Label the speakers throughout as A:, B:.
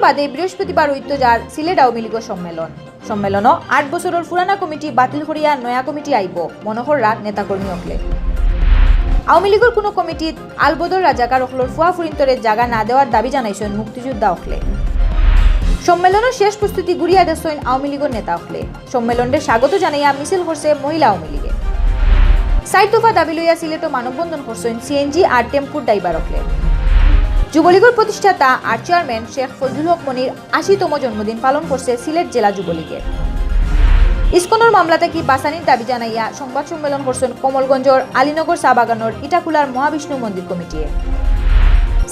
A: বাদে বৃহস্পতিবার ঐত্যজার সিলেট আওয়ামী লীগের সম্মেলন 8 বছরের পুরানা কমিটি বাতিল করিয়া নয়া কমিটি আইব মনোহররা নেতাকর্মী হকলে আওয়ামী লীগের কোনো কমিটিত আলবদর রাজাকার হকলর ফুয়া ফুরিন্তরে জায়গা না দেওয়ার দাবি জানাইছেন মুক্তিযোদ্ধা হকলে সম্মেলনের শেষ প্রস্তুতি গুড়িয়া দেন আওয়ামী লীগের নেতা হকলে সম্মেলনের স্বাগত জানাইয়া মিছিল করছে মহিলা আওয়ামী লীগে 60 দফা দাবি লইয়া সিলেটও মানববন্ধন করছেন সিএনজি আর টেম্পুর ড্রাইভার হকলে যুবলীগের প্রতিষ্ঠাতা আর চেয়ারম্যান শেখ ফজলুল হক মনির 80তম জন্মদিন পালন করছে সিলেট জেলা যুবলীগের ইসকনের মামলা থেকে বাসানির দাবি জানাইয়া সংবাদ সম্মেলন করছেন কমলগঞ্জের আলীনগর চা বাগানের ইটাকুলার মহাবিষ্ণু মন্দির কমিটিয়ে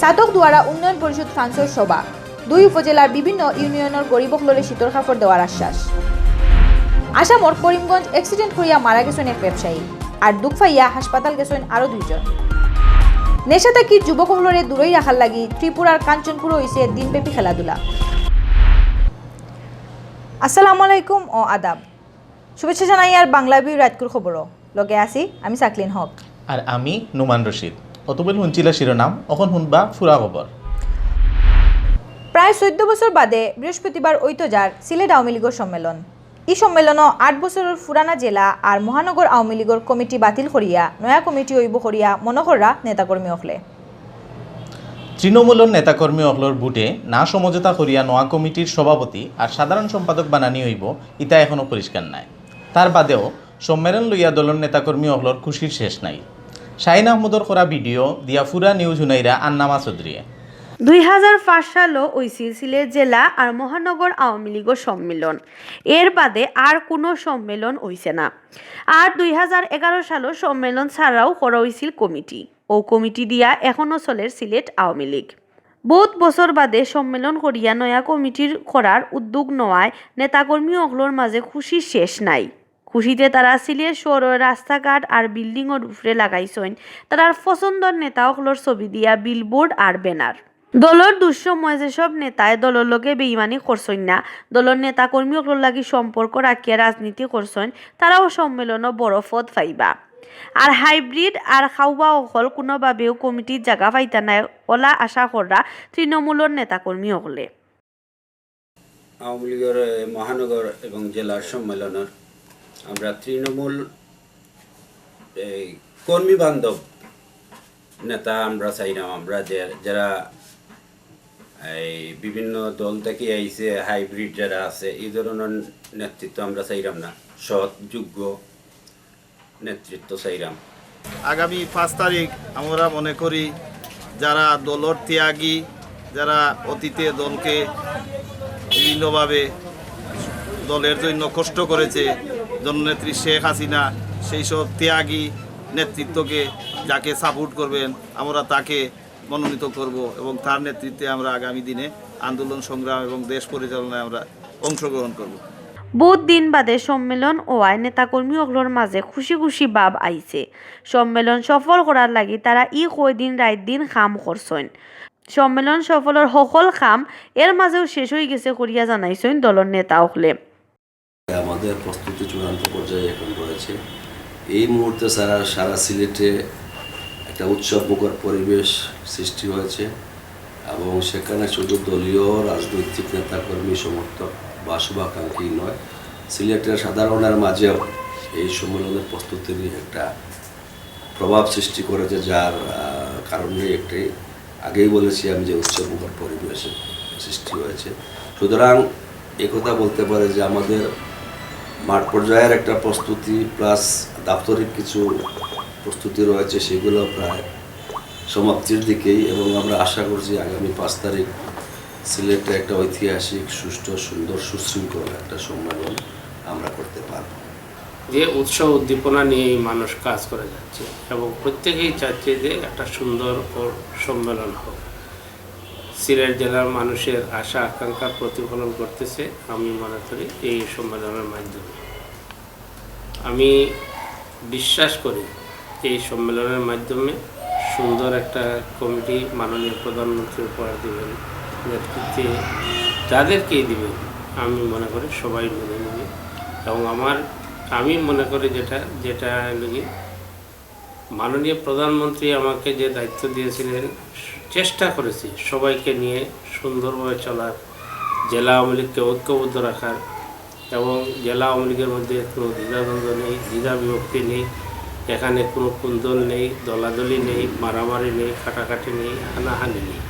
A: সাতক দুয়ারা উন্নয়ন পরিষদ ফ্রান্সের সভা 2 উপজেলার বিভিন্ন ইউনিয়নের গরিবকলরে শীতল কাপড় দেওয়ার আশ্বাস আসামর করিমগঞ্জ অ্যাক্সিডেন্ট করিয়া মারা গেছেন এক ব্যবসায়ী আর দুঃখ পাইয়া হাসপাতাল গেছেন আরো 2 জন নেশা থেকে যুবকলরে দূরেই রাখার লাগি ত্রিপুরার কাঞ্চনপুর হইছে দিনব্যাপী খেলাধুলা আসসালামু আলাইকুম ও আদাব শুভেচ্ছা জানাই আর বাংলাভিউ রাজকুর খবরও লগে আছি আমি সাকলিন হক
B: আর আমি নুমান রশিদ অতবেল হুঞ্চিলা শিরোনাম অখন শুনবা ফুরা খবর
A: প্রায় 14 বছর বাদে বৃহস্পতিবার ঐত্যজার সিলেট আওয়ামী লীগের সম্মেলন এই সম্মেলনও 8 বছরের পুরানা জেলা আর মহানগর আওয়ামী লীগের কমিটি বাতিল করিয়া নয়া কমিটি হইব করিয়া মনোহররা নেতাকর্মী হকলে
B: তৃণমূলের নেতাকর্মী অকলর বুটে না সমঝোতা করিয়া নয়া কমিটির সভাপতি আর সাধারণ সম্পাদক বানানি হইব ইতা এখনো পরিষ্কার নাই তার বাদেও সম্মেলন লইয়া দলের নেতাকর্মী অকলর খুশির শেষ নাই শাহিন আহমদর করা ভিডিও দিয়া ফুরা নিউজ হুনাইরা আন্নামা চৌধুরীয়ে
C: 2005 সালও হইছিল সিলেট জেলা আর মহানগর আওয়ামী লীগের সম্মেলন এর বাদে আর কোনো সম্মেলন হইছে না আর 2011 সালও সম্মেলন ছাড়াও করা হইছিল কমিটি ও কমিটি দিয়া এখনো চলের সিলেট আওয়ামী লীগ বহুত বছর বাদে সম্মেলন করিয়া নয়া কমিটির করার উদ্যোগ নেওয়ায় নেতাকর্মী অগলোর মাঝে খুশির শেষ নাই খুশিতে তারা সিলেট শহরের রাস্তাঘাট আর বিল্ডিংয়ের উপরে লাগাইছেন তারার পছন্দর নেতা অগলোর ছবি দিয়া বিলবোর্ড আর ব্যানার দলের দুঃসময় যেসব নেতায় দলের লগে বেইমানি করছেন না দলের নেতা কর্মী অগলোর লাগি সম্পর্ক রাখিয়া রাজনীতি করছেন তারাও সম্মেলনও বড় পদ পাইবা আর হাইব্রিড আর খাওয়া অকল কোনোভাবেও কমিটির জায়গা পাইতা নাই ওলা আশা করা তৃণমূলের নেতাকর্মী হলে
D: আওয়ামী লীগের মহানগর এবং জেলার সম্মেলনের আমরা তৃণমূল কর্মী বান্ধব নেতা আমরা চাইলাম আমরা যারা এই বিভিন্ন দল থেকে আইছে হাইব্রিড যারা আছে এই ধরনের নেতৃত্ব আমরা চাইলাম না সৎ যোগ্য নেতৃত্ব চাইলাম
E: আগামী 5 তারিখ আমরা মনে করি যারা দলর ত্যাগী যারা অতীতে দলকে বিভিন্নভাবে দলের জন্য কষ্ট করেছে জননেত্রী শেখ হাসিনা সেই সব ত্যাগী নেতৃত্বকে যাকে সাপোর্ট করবেন আমরা তাকে মনোনীত করব এবং তার নেতৃত্বে আমরা আগামী দিনে আন্দোলন সংগ্রাম এবং দেশ পরিচালনায় আমরা অংশগ্রহণ করব
C: বহুত দিন বাদে সম্মেলন ও আয় নেতাকর্মী অগলোর মাঝে খুশি খুশি ভাব আইছে সম্মেলন সফল করার লাগি তারা কয়দিন রাত দিন কাম করছেন সম্মেলন সফলের সকল কাম এর মাঝেও শেষ হয়ে গেছে করিয়া জানাইছেন দলের নেতা হলে
F: আমাদের প্রস্তুতি চূড়ান্ত পর্যায়ে এখন রয়েছে এই মুহূর্তে সারা সিলেটে একটা উৎসবমুখর পরিবেশ সৃষ্টি হয়েছে এবং সেখানে শুধু দলীয় রাজনৈতিক নেতাকর্মী সমর্থক বা শুভাকাঙ্ক্ষী নয় সিলেটের সাধারণের মাঝেও এই সম্মেলনের প্রস্তুতির একটা প্রভাব সৃষ্টি করেছে যার কারণে একটি আগেই বলেছি আমি যে উৎসবমুখর পরিবেশের সৃষ্টি হয়েছে সুতরাং একথা বলতে পারে যে আমাদের মাঠ পর্যায়ের একটা প্রস্তুতি প্লাস দাপ্তরিক কিছু প্রস্তুতি রয়েছে সেগুলো প্রায় সমাপ্তির দিকেই এবং আমরা আশা করছি আগামী 5 তারিখ সিলেটে একটা ঐতিহাসিক সুষ্ঠু সুন্দর সুশৃঙ্খল একটা সম্মেলন আমরা করতে পারব
G: যে উৎসাহ উদ্দীপনা নিয়ে মানুষ কাজ করে যাচ্ছে এবং প্রত্যেকেই চাচ্ছে যে একটা সুন্দর ও সম্মেলন হোক সিলেট জেলার মানুষের আশা আকাঙ্ক্ষার প্রতিফলন করতেছে আমি মনে করি এই সম্মেলনের মাধ্যমে আমি বিশ্বাস করি এই সম্মেলনের মাধ্যমে সুন্দর একটা কমিটি মাননীয় প্রধানমন্ত্রী উপহার দেবেন নেতৃত্বে যাদেরকেই দিবেন আমি মনে করি সবাই মেনে নেবে এবং আমি মনে করি যেটা লাগি মাননীয় প্রধানমন্ত্রী আমাকে যে দায়িত্ব দিয়েছিলেন চেষ্টা করেছি সবাইকে নিয়ে সুন্দরভাবে চলার জেলা আওয়ামী লীগকে ঐক্যবদ্ধ রাখার এবং জেলা আওয়ামী লীগের মধ্যে কোনো দ্বিধাদ্বন্দ্ব নেই, দ্বিধা বিভক্তি নেই, এখানে কোনো কুন্দল নেই, দলাদলি নেই, মারামারি নেই, কাটাকাটি নেই, হানাহানি নেই।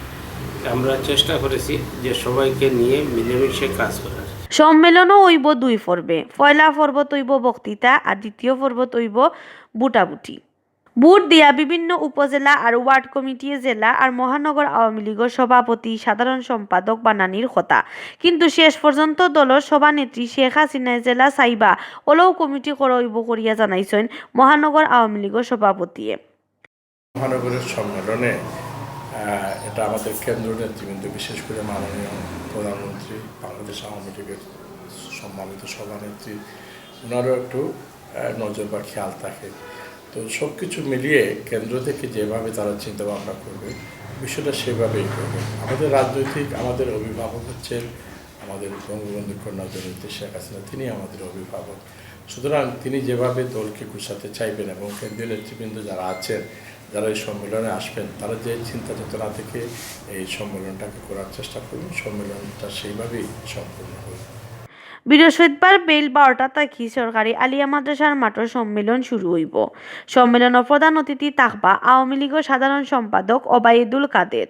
G: আমরা চেষ্টা করেছি যে সবাইকে নিয়ে মিলেমিশে কাজ করার।
C: সম্মেলনও হইব 2 পর্বে। পয়লা পর্ব তৈব বক্তৃতা আর দ্বিতীয় পর্ব তৈব বুটাবুটি। বুট দিয়া বিভিন্ন উপজেলা আর ওয়ার্ড কমিটি, জেলা আর মহানগর আওয়ামী লীগের সভাপতি, সাধারণ সম্পাদক বানানির কথা, কিন্তু শেষ পর্যন্ত দলের সভানেত্রী শেখ হাসিনায় জেলা সাইবা ওলও কমিটি করইব করিয়া জানাইছেন মহানগর আওয়ামী লীগের সভাপতিয়ে।
H: মহানগরের সম্মেলনে এটা আমাদের কেন্দ্রীয় নেতৃবৃন্দ, বিশেষ করে মাননীয় প্রধানমন্ত্রী, বাংলাদেশ আওয়ামী লীগের সম্মানিত সভানেত্রী, ওনারও একটু নজর বা খেয়াল থাকে। তো সব কিছু মিলিয়ে কেন্দ্র থেকে যেভাবে তারা চিন্তা ভাবনা করবে, বিষয়টা সেভাবেই করবে। আমাদের রাজনৈতিক আমাদের অভিভাবক হচ্ছেন আমাদের বঙ্গবন্ধু কন্যা জননেত্রী শেখ হাসিনা, তিনি আমাদের অভিভাবক। সুতরাং তিনি যেভাবে দলকে গুছাতে চাইবেন এবং কেন্দ্রীয় নেতৃবৃন্দ যারা আছেন, যারা এই সম্মেলনে আসবেন, তারা যে চিন্তা চেতনা থেকে এই সম্মেলনটাকে করার চেষ্টা করবেন, সম্মেলনটা সেইভাবেই সম্পূর্ণ হবে।
C: বৃহস্পতিবার বেল 12টা তাকি সরকারি আলিয়া মাদ্রাসার মাঠের সম্মেলন শুরু হইব। সম্মেলনের প্রধান অতিথি থাকবা আওয়ামী লীগের সাধারণ সম্পাদক ওবায়দুল কাদের।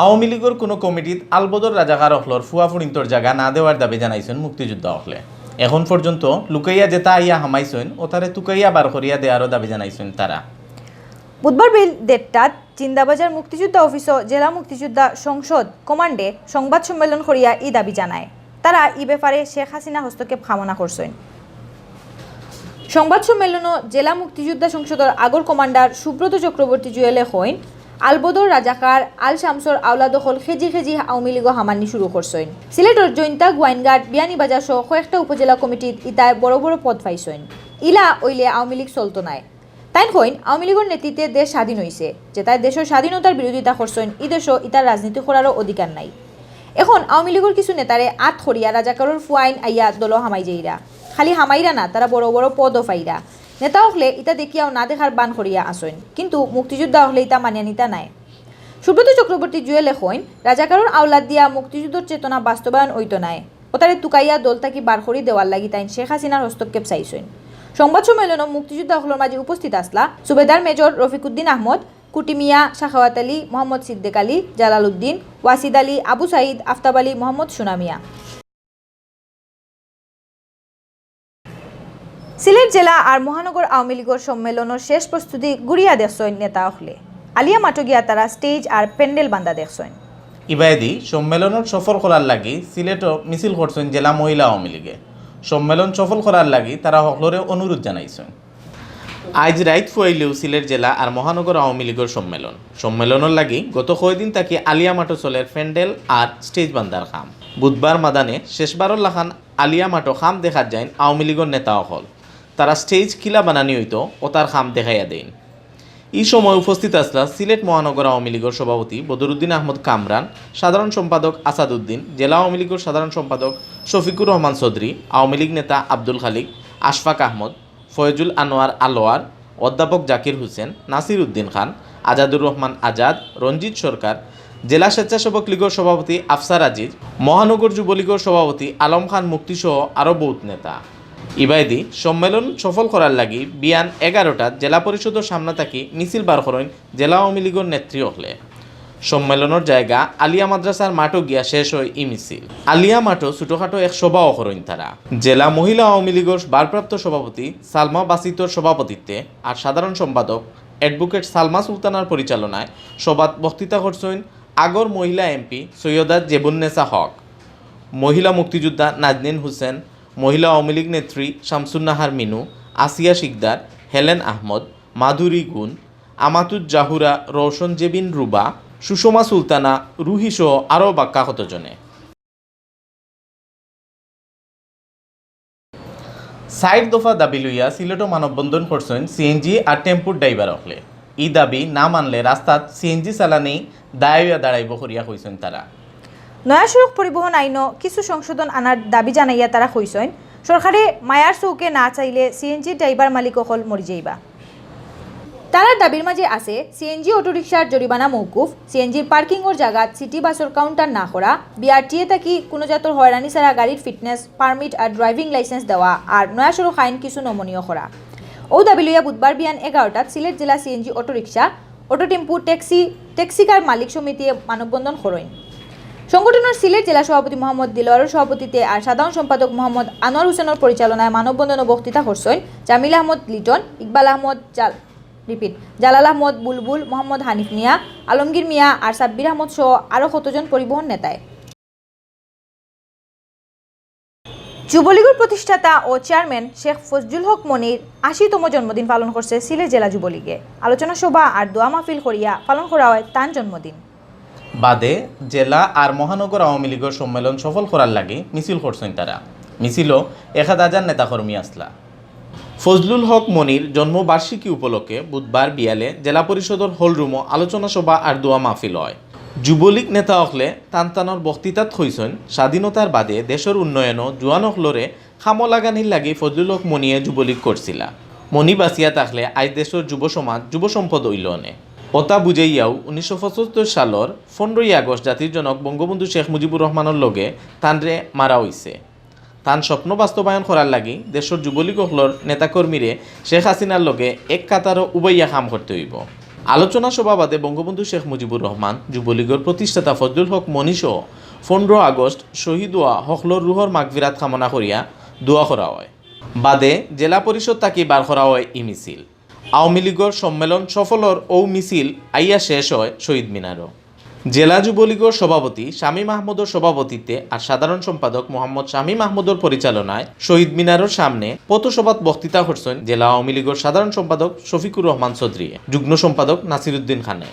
B: আওয়ামী লীগের কোনো কমিটিত আলবদর রাজাকার অখলর ফুয়াফুড়িন্তর জায়গা না দেওয়ার দাবি জানাইছেন মুক্তিযোদ্ধা অখলে। এখন পর্যন্ত লুকাইয়া যেটা আইয়া হামাইছেন ও তারে তুকাইয়া বার করিয়া দেওয়ারও দাবি জানাইছেন তারা।
A: বুধবার বিল 1:30টাত জিন্দাবাজার মুক্তিযোদ্ধা অফিস জেলা মুক্তিযোদ্ধা সংসদ কমান্ডে সংবাদ সম্মেলন করিয়া এই দাবি জানায়। তারা এই ব্যাপারে শেখ হাসিনা হস্তক্ষেপ কামনা করছেন। সংবাদ সম্মেলনও জেলা মুক্তিযোদ্ধা সংসদের আগর কমান্ডার সুব্রত চক্রবর্তী জুয়েলে কইন, আলবদর রাজাকার আল শামসর আওলা দখল খেজি খেজি আওয়ামী লীগ হামানি শুরু করছেন। সিলেটর জৈন্তা, গোয়াইনঘাট, বিয়ানীবাজার সহ কয়েকটা উপজেলা কমিটিত ইতায় বড় বড় পদ পাইছেন। ইলা ওইলে আওয়ামী লীগ চলতো নাই। তাইন কইন আওয়ামী লীগের নেতৃত্বে দেশ স্বাধীন হয়েছে, যে তাই দেশের স্বাধীনতার বিরোধিতা করছেন, এই দেশও ইতার রাজনীতি করারও অধিকার নাই। এখন আওয়ামী লীগের কিছু নেতারে আত খরিয়া রাজাকারের ফুয়াইন আইয়া দল হামাই যাইরা, খালি হামাইরা না, তারা বড় বড় পদও পাইরা। নেতা হলে ইতা দেখিয়াও না দেখার বান করিয়া আসেন, কিন্তু মুক্তিযোদ্ধা হলে ইতা মানিয়া নিতা নাই। সুব্রত চক্রবর্তী জুয়েলে কইন রাজাকারের আওলাদ দিয়া মুক্তিযুদ্ধের চেতনা বাস্তবায়ন হইতো নাই, ও তারে তুকাইয়া দল তাকি বার করি দেওয়ার লাগি তাই শেখ হাসিনার হস্তক্ষেপ চাইছেন। সংবাদ সম্মেলনে মুক্তিযোদ্ধা হলের মাঝে উপস্থিত আসলা সুবেদার মেজর রফিকুদ্দিন আহমদ, কুটিমিয়া, শাখাওয়াত আলী, মোহাম্মদ সিদ্দিক আলী, জালাল উদ্দিন, ওয়াসিদ আলী, আবু সাইদ, আফতাব আলী, মোহাম্মদ সুনামিয়া। সিলেট জেলা আর মহানগর আওয়ামী লীগের সম্মেলনের শেষ প্রস্তুতি গুড়িয়া দেখছেন নেতা হলে। আলিয়া মাঠে গিয়া তারা স্টেজ আর প্যান্ডেল বান্ধা দেখছেন।
B: ইবাদি সম্মেলনের সফল করার লাগি সিলেটও মিছিল করছেন জেলা মহিলা আওয়ামী লীগে। সম্মেলন সফল করার লাগি তারা সকলরে অনুরোধ জানাইছেন। আজ রাইত ফুয়াইলেও সিলেট জেলা আর মহানগর আওয়ামী লীগের সম্মেলনের লাগি গত কয়দিন তাকে আলিয়া মাঠো চলের প্যান্ডেল আর স্টেজ বান্ধার খাম। বুধবার মাদানে শেষবারর লাখান আলিয়া মাঠো খাম দেখা যায় আওয়ামী লীগের নেতা হল। তারা স্টেজ কিলা বানানি হইতো ও তার খাম দেখাইয়া দেন। এই সময় উপস্থিত আসলা সিলেট মহানগর আওয়ামী লীগের সভাপতি বদরুদ্দিন আহমদ কামরান, সাধারণ সম্পাদক আসাদ উদ্দিন, জেলা আওয়ামী লীগের সাধারণ সম্পাদক শফিকুর রহমান চৌধুরী, আওয়ামী লীগ নেতা আব্দুল খালিক, আশফাক আহমদ, ফয়জুল আনোয়ার আলোয়ার, অধ্যাপক জাকির হোসেন, নাসির উদ্দিন খান, আজাদুর রহমান আজাদ, রঞ্জিত সরকার, জেলা স্বেচ্ছাসেবক লীগের সভাপতি আফসার আজিজ, মহানগর যুবলীগের সভাপতি আলম খান মুক্তিসহ আরও বহুত নেতা। ইবাইদি সম্মেলন সফল করার লাগি বিয়ান 11টাত জেলা পরিষদের সামনে থাকি মিছিল বার করেন জেলা আওয়ামী লীগের নেত্রী হলে। সম্মেলনের জায়গা আলিয়া মাদ্রাসার মাঠও গিয়া শেষ হয় ই মিছিল। আলিয়া মাঠও ছোটখাটো এক সভাও করেন তারা। জেলা মহিলা আওয়ামী লীগের ভারপ্রাপ্ত সভাপতি সালমা বাসিতর সভাপতিত্বে আর সাধারণ সম্পাদক অ্যাডভোকেট সালমা সুলতানার পরিচালনায় সভাত বক্তৃতা করছেন আগর মহিলা এমপি সৈয়দা জেবুন্নেসা হক, মহিলা মুক্তিযোদ্ধা নাজনীন হোসেন, মহিলা আওয়ামী লীগ নেত্রী শামসুন্নাহার মিনু, আসিয়া শিকদার, হেলেন আহমদ, মাধুরী গুণ, আমাতুজ জাহুরা, রওশন জেবিন রুবা, সুষমা সুলতানা, রুহি সহ আরও বাক্কা কতজনে। সাইড দফা দাবি লইয়া সিলেটও মানববন্ধন করছেন সিএনজি আর টেম্পুর ড্রাইভার হলে। এই দাবি না মানলে রাস্তাত সিএনজি চালানি দায়য়া দাঁড়াইব করিয়া কইছেন তারা।
A: নয়া সড়ক পরিবহন আইনও কিছু সংশোধন আনার দাবি জানাইয়া তারা কইছেন সরকারে মায়ার চৌকে না চাইলে সিএনজি ড্রাইভার মালিক হল মরি যাইবা। তারার দাবির মাঝে আছে সিএনজি অটোরিকশার জরিমানা মৌকুফ, সিএনজির পার্কিংয়ের জায়গাত সিটি বাসের কাউন্টার না করা, বিআরটিএ থাকি কোনো জাতর হয়রানি ছাড়া গাড়ির ফিটনেস পারমিট আর ড্রাইভিং লাইসেন্স দেওয়া আর নয়া সড়ক আইন কিছু নমনীয় করা। ও দাবি লইয়া বুধবার বিয়ান 11টাত সিলেট জেলা সিএনজি অটোরিকশা, অটো টেম্পু, ট্যাক্সিকার মালিক সমিতি মানববন্ধন করেন। সংগঠনের সিলেট জেলা সভাপতি মোহাম্মদ দিলওয়ারের সভাপতিতে আর সাধারণ সম্পাদক মোহাম্মদ আনোয়ার হোসেনের পরিচালনায় মানববন্ধন ও বক্তৃতা করছেন জামিল আহমদ লিটন, ইকবাল আহমদ জালাল আহমদ বুলবুল, মোহাম্মদ হানিফ মিয়া, আলমগীর মিয়া আর সাব্বির আহমদ সহ আরও কতজন পরিবহন নেতায়। যুবলীগের প্রতিষ্ঠাতা ও চেয়ারম্যান শেখ ফজলুল হক মনির ৮০তম জন্মদিন পালন করছে সিলেট জেলা যুবলীগে। আলোচনা সভা আর দোয়া মাহফিল করিয়া পালন করা হয় তার জন্মদিন।
B: বাদে জেলা আর মহানগর আওয়ামী লীগের সম্মেলন সফল করার লাগে মিছিল করছেন তারা। মিছিলও 1000 নেতাকর্মী আসলা। ফজলুল হক মনির জন্মবার্ষিকী উপলক্ষে বুধবার বিয়ালে জেলা পরিষদের হলরুমও আলোচনা সভা আর দোয়া মাহফিল হয়। যুবলীগ নেতা হকলে টানটানোর বক্তৃতাত হইছেন স্বাধীনতার বাদে দেশের উন্নয়নও জোয়ান হকলরে খামো লাগানির লাগে ফজলুল হক মনিয়ে যুবলীগ করছিলা। মনি বাঁচিয়া থাকলে আজ দেশের যুব সমাজ যুব সম্পদ হইল নে। ওতা বুঝাইয়াও 1975 সালের 15 আগস্ট জাতির জনক বঙ্গবন্ধু শেখ মুজিবুর রহমানের লগে তানরে মারা হইছে। তান স্বপ্ন বাস্তবায়ন করার লাগি দেশের যুবলীগ হকলর নেতাকর্মীরে শেখ হাসিনার লগে এক কাতারও উবাইয়া কাম করতে হইব। আলোচনা সভা বাদে বঙ্গবন্ধু শেখ মুজিবুর রহমান, যুবলীগের প্রতিষ্ঠাতা ফজলুল হক মনীষও 15 আগস্ট শহীদ হওয়া হকলর রুহর মাগফিরাত কামনা করিয়া দোয়া করা হয়। বাদে জেলা পরিষদ তাকি বার করা হয় ই মিছিল। আওয়ামী লীগের সম্মেলন সফলর ও মিছিল আইয়া শেষ হয় শহীদ মিনারও। জেলা যুবলীগের সভাপতি শামীম আহমদের সভাপতিত্বে আর সাধারণ সম্পাদক মোহাম্মদ শামীম আহমদের পরিচালনায় শহীদ মিনারের সামনে পথসভাত বক্তৃতা করছেন জেলা আওয়ামী লীগের সাধারণ সম্পাদক শফিকুর রহমান চৌধুরী, যুগ্ম সম্পাদক নাসিরুদ্দিন খানে।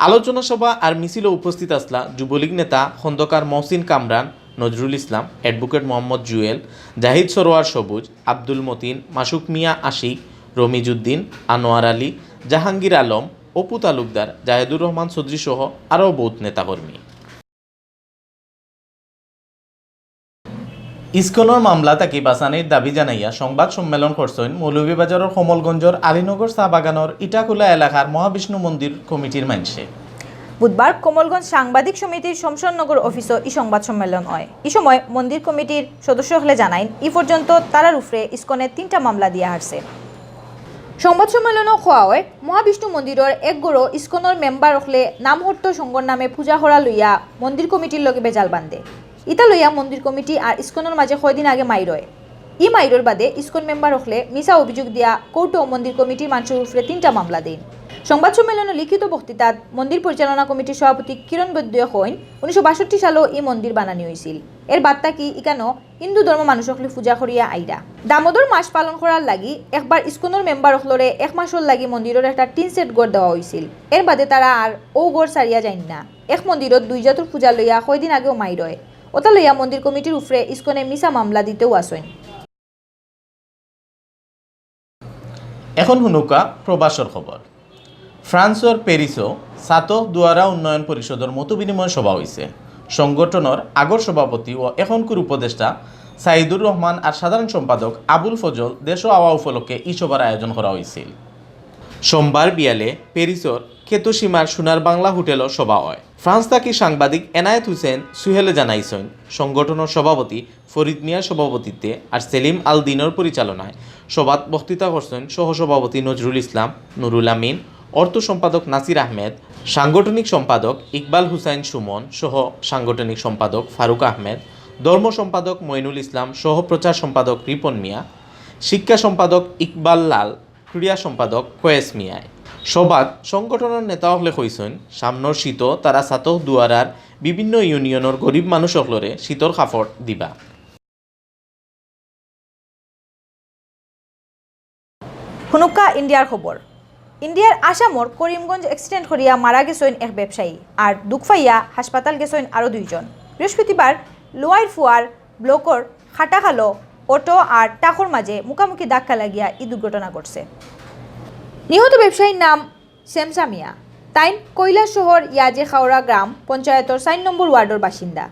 B: আলোচনা সভা আর মিছিলে উপস্থিত আসলা যুবলীগ নেতা খন্দকার মহসিন কামরান, নজরুল ইসলাম, অ্যাডভোকেট মোহাম্মদ জুয়েল, জাহিদ সরোয়ার সবুজ, আব্দুল মতিন, মাসুক মিয়া আশিক, রমিজুদ্দিন, আনোয়ার আলী, জাহাঙ্গীর আলম, অপু তালুকদার, জাহেদুর রহমান চৌধুরী সহ আরও বহুত নেতাকর্মী। ইসকনের মামলা তাকি বাঁচানির দাবি জানাইয়া সংবাদ সম্মেলন করছেন মৌলভীবাজারের কমলগঞ্জের আলীনগর চা বাগানের ইটাকুলা এলাকার মহাবিষ্ণু মন্দির কমিটির মানুষে।
A: বুধবার কমলগঞ্জ সাংবাদিক সমিতির শমশাননগর অফিসে এই সংবাদ সম্মেলন হয়। এই সময় মন্দির কমিটির সদস্য হলে জানাইন এই পর্যন্ত তারার উপরে ইসকনে 3টা মামলা দিয়া হারছে। সংবাদ সম্মেলনও খোয়া হয় মহাবিষ্ণু মন্দিরের এক গড় ইসকনের মেম্বার হলে নামহট্ট সংঘর নামে পূজা করা লইয়া মন্দির কমিটির লগে বেজাল বান্ধে। ইতা লইয়া মন্দির কমিটি আর ইসকনের মাঝে কয়দিন আগে মাইর হয়। ই মাইরের বাদে ইসকন মেম্বার হলে মিছা অভিযোগ দিয়া কোর্টও মন্দির কমিটির মানুষের উপরে 3টা মামলা দেন। সংবাদ সম্মেলনে লিখিত বক্তৃতাত মন্দির পরিচালনা কমিটির সভাপতি কিরণ বৈদ্য কইন 1962 সালেও এই মন্দির বানানি হয়েছিল। এর বার্তা কি ইকানো হিন্দু ধর্ম মানুষ হকলে পূজা করিয়া আইরা দামোদর মাস পালন করার লাগি একবার ইসকনের মেম্বার হকলরে 1 মাসের লাগি মন্দিরের একটা টিন সেট গড় দেওয়া হয়েছিল। এর বাদে তারা আর ও গড় সারিয়া যাইন না। এক মন্দিরত 2 জাতর পূজা লইয়া কয়দিন আগেও মাইর হয়। ওটা লইয়া মন্দির কমিটির উপরে ইসকনে মিছা মামলা দিতেও আসেন।
B: এখন হুনুকা প্রবাসর খবর। ফ্রান্সর প্যারিসও সাতক দুয়ারা উন্নয়ন পরিষদের মত বিনিময় সভা হয়েছে। সংগঠনের আগর সভাপতি ও এখনকার উপদেষ্টা সাইদুর রহমান আর সাধারণ সম্পাদক আবুল ফজল দেশ আওয়া উপলক্ষে এই সভার আয়োজন করা হয়েছিল। সোমবার বিয়ালে প্যারিসর খেতসীমার সোনার বাংলা হোটেলও সভা হয়। ফ্রান্স থাকি সাংবাদিক এনায়েত হুসেন সুহেলে জানাইছেন সংগঠনের সভাপতি ফরিদ মিয়ার সভাপতিত্বে আর সেলিম আল দিনের পরিচালনায় সভাত বক্তৃতা করছেন সহসভাপতি নজরুল ইসলাম, নুরুল আমিন, অর্থ সম্পাদক নাসির আহমেদ, সাংগঠনিক সম্পাদক ইকবাল হুসাইন সুমন সহ সাংগঠনিক সম্পাদক ফারুক আহমেদ, ধর্ম সম্পাদক মইনুল ইসলাম সহ প্রচার সম্পাদক রিপন মিয়া, শিক্ষা সম্পাদক ইকবাল লাল, ক্রীড়া সম্পাদক কয়েস মিয়ায়। সভাত সংগঠনের নেতা হলে কইছেন সামনের শীত তারা সাতক দুয়ারার বিভিন্ন ইউনিয়নের গরিব মানুষ হকলরে শীতর কাপড় দিবা।
A: হুনুকা ইন্ডিয়ার খবর। ইন্ডিয়ার আসামর করিমগঞ্জ অ্যাক্সিডেন্ট করিয়া মারা গেছেন এক ব্যবসায়ী আর দুঃখফাইয়া হাসপাতাল গেছেন আরও 2 জন। বৃহস্পতিবার লোয়ার ফুয়ার ব্লকর খাটাখালো অটো আর টাকর মাঝে মুখামুখি ধাক্কা লাগিয়া এই দুর্ঘটনা ঘটছে। নিহত ব্যবসায়ীর নাম শেমসা মিয়া। তাইন কৈলাস শহর ইয়াজে খাওড়া গ্রাম পঞ্চায়েতর 4 নম্বর ওয়ার্ডের বাসিন্দা।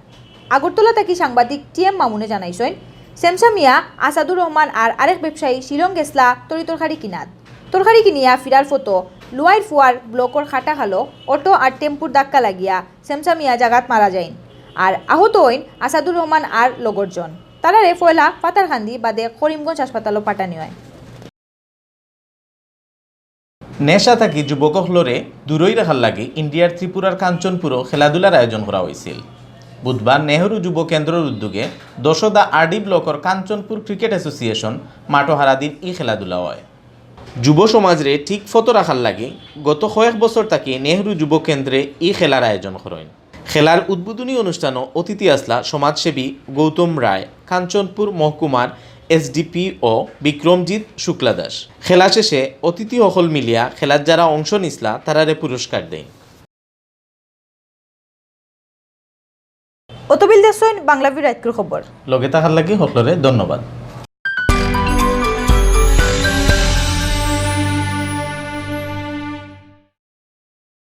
A: আগরতলা থাকি সাংবাদিক টিএম মামুনে জানাইছেন শেমসা মিয়া আসাদুর রহমান আর আরেক ব্যবসায়ী শিলং গেছলা তরিতরকারি কিনাত। তরকারি কিনিয়া ফিরার ফটো লুয়াইর ফুয়ার ব্লকর খাটা খালো অটো আর টেম্পুর ধাক্কা লাগিয়া সেমসামিয়া জাগাত মারা যায়ন আর আহত হইন আসাদুর রহমান আর লগরজন তারারে ফয়লা পাতারখান্দি বাদে করিমগঞ্জ হাসপাতালও পাঠানি হয়।
B: নেশা থাকি যুবকসকলরে দূরই রাখার লাগে ইন্ডিয়ার ত্রিপুরার কাঞ্চনপুরও খেলাধুলার আয়োজন করা হয়েছিল। বুধবার নেহরু যুব কেন্দ্রের উদ্যোগে Dasda RD ব্লকর Kanchanpur cricket association মাঠো হারাদিন এই খেলাধুলা হয়। যুব সমাজরে ঠিক ফটো রাখার লাগে গত কয়েক বছর থাকি নেহরু যুব কেন্দ্রে এই খেলার আয়োজন করেন। খেলার উদ্বোধনী অনুষ্ঠানও অতিথি আসলা সমাজসেবী গৌতম রায়, কাঞ্চনপুর মহকুমার এসডিপি ও বিক্রমজিৎ শুক্লাদাস। খেলা শেষে অতিথি সকল মিলিয়া খেলার যারা অংশ নিছলা তারারে পুরস্কার দেয়।
A: অতবিল দেশইন বাংলাভিউ রাইতকুর খবর
B: লগে থাকার লাগে সকলরে ধন্যবাদ।